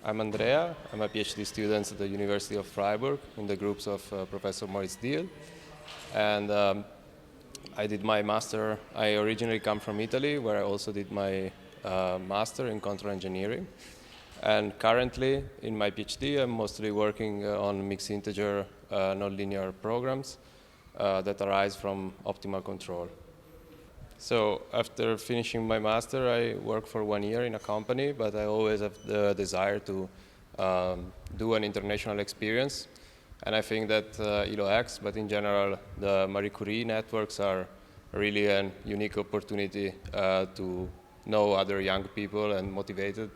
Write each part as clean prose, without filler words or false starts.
I'm Andrea. I'm a PhD student at the University of Freiburg in the groups of Professor Moritz Diehl. And I did my master. I originally come from Italy, where I also did my master in control engineering. And currently, in my PhD, I'm mostly working on mixed integer nonlinear programs that arise from optimal control. So after finishing my master, I worked for 1 year in a company, but I always have the desire to do an international experience. And I think that ELO-X, but in general, the Marie Curie networks are really a unique opportunity to know other young people and motivated.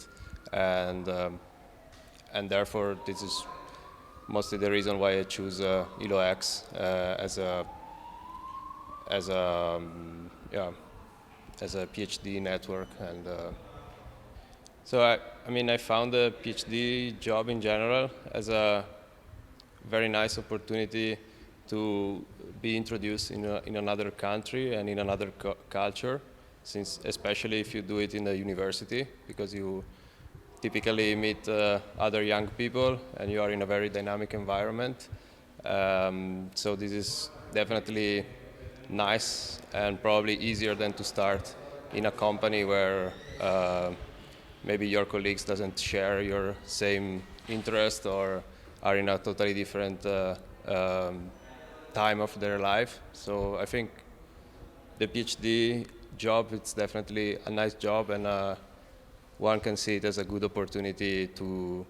And therefore, this is mostly the reason why I choose ELO-X as a PhD network. And so I found the PhD job in general as a very nice opportunity to be introduced in another country and in another culture, since especially if you do it in a university, because you typically meet other young people and you are in a very dynamic environment. So this is definitely nice and probably easier than to start in a company where maybe your colleagues doesn't share your same interest or are in a totally different time of their life. So I think the PhD job, it's definitely a nice job, and one can see it as a good opportunity to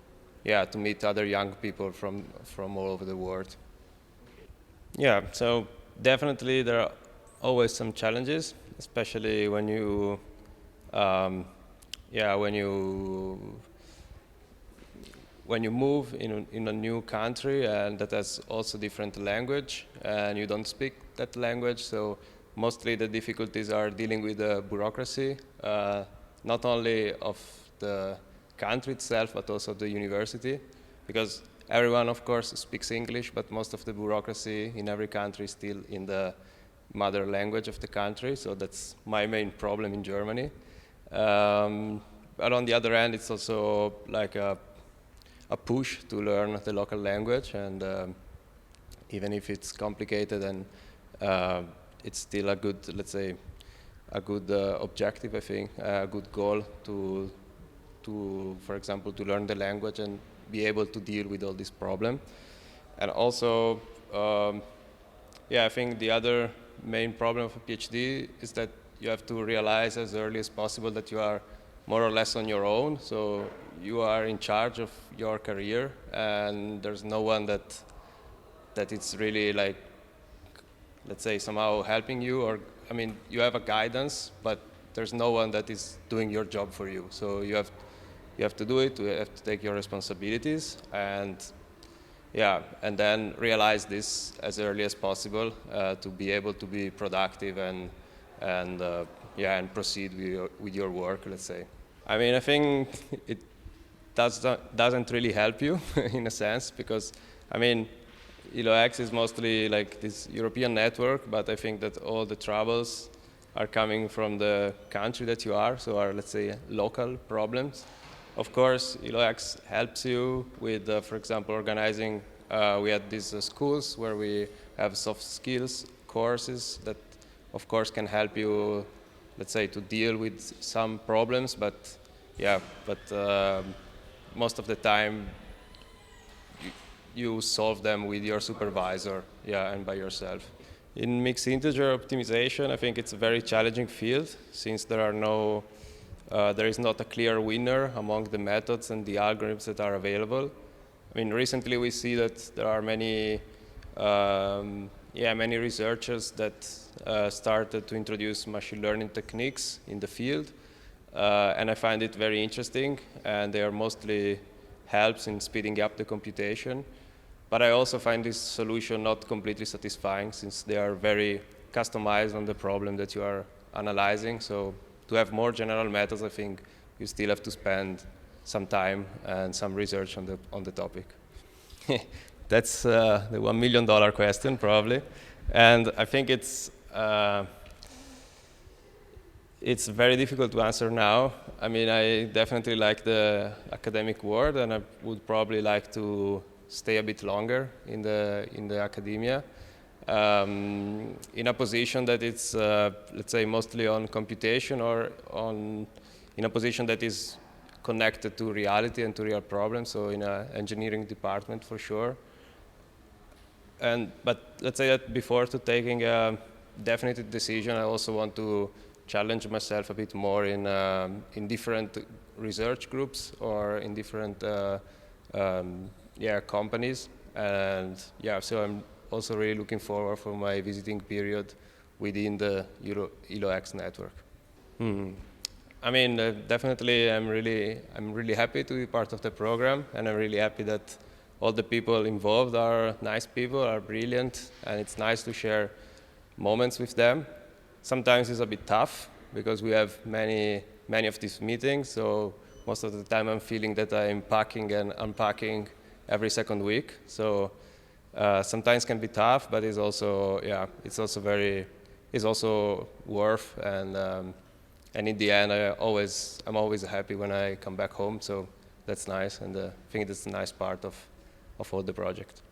meet other young people from all over the world. Yeah, so definitely there are always some challenges, especially when you move in a new country and that has also different language and you don't speak that language. So mostly the difficulties are dealing with the bureaucracy, not only of the country itself, but also of the university, because everyone, of course, speaks English, but most of the bureaucracy in every country is still in the mother language of the country. So that's my main problem in Germany. But on the other hand, it's also like a push to learn the local language, and even if it's complicated, and it's still a good, let's say, a good objective, I think, a good goal to, for example, to learn the language and be able to deal with all this problem. And also, I think the other main problem of a PhD is that you have to realize as early as possible that you are more or less on your own. So you are in charge of your career, and there's no one that it's really like, let's say, somehow helping you, or you have a guidance, but there's no one that is doing your job for you. So you have to do it. You have to take your responsibilities, and then realize this as early as possible to be able to be productive and proceed with your work, let's say. I think it doesn't really help you in a sense, because ELO-X is mostly like this European network, but I think that all the troubles are coming from the country that you are, so are, let's say, local problems. Of course, ELO-X helps you with, for example, organizing. We had these schools where we have soft skills courses that, of course, can help you, let's say, to deal with some problems. But most of the time, you solve them with your supervisor, and by yourself. In mixed integer optimization, I think it's a very challenging field, since there is not a clear winner among the methods and the algorithms that are available. Recently we see that there are many researchers that started to introduce machine learning techniques in the field, and I find it very interesting, and they are mostly helps in speeding up the computation. But I also find this solution not completely satisfying, since they are very customized on the problem that you are analyzing. So to have more general methods, I think you still have to spend some time and some research on the topic. That's the $1 million question, probably. And I think it's It's very difficult to answer now. I mean, I definitely like the academic world, and I would probably like to stay a bit longer in the academia, in a position that it's, let's say, mostly on computation, or in a position that is connected to reality and to real problems, so in an engineering department for sure. But let's say that before to taking a definitive decision, I also want to challenge myself a bit more in different research groups or in different companies. And yeah, so I'm also really looking forward for my visiting period within the ELO-X network. I mean, definitely, I'm really happy to be part of the program, and I'm really happy that all the people involved are nice people, are brilliant, and it's nice to share moments with them. Sometimes it's a bit tough because we have many of these meetings, so most of the time I'm feeling that I'm packing and unpacking every second week. So sometimes can be tough, but it's also it's also worth, and in the end I'm always happy when I come back home. So that's nice, and I think that's a nice part of all the project.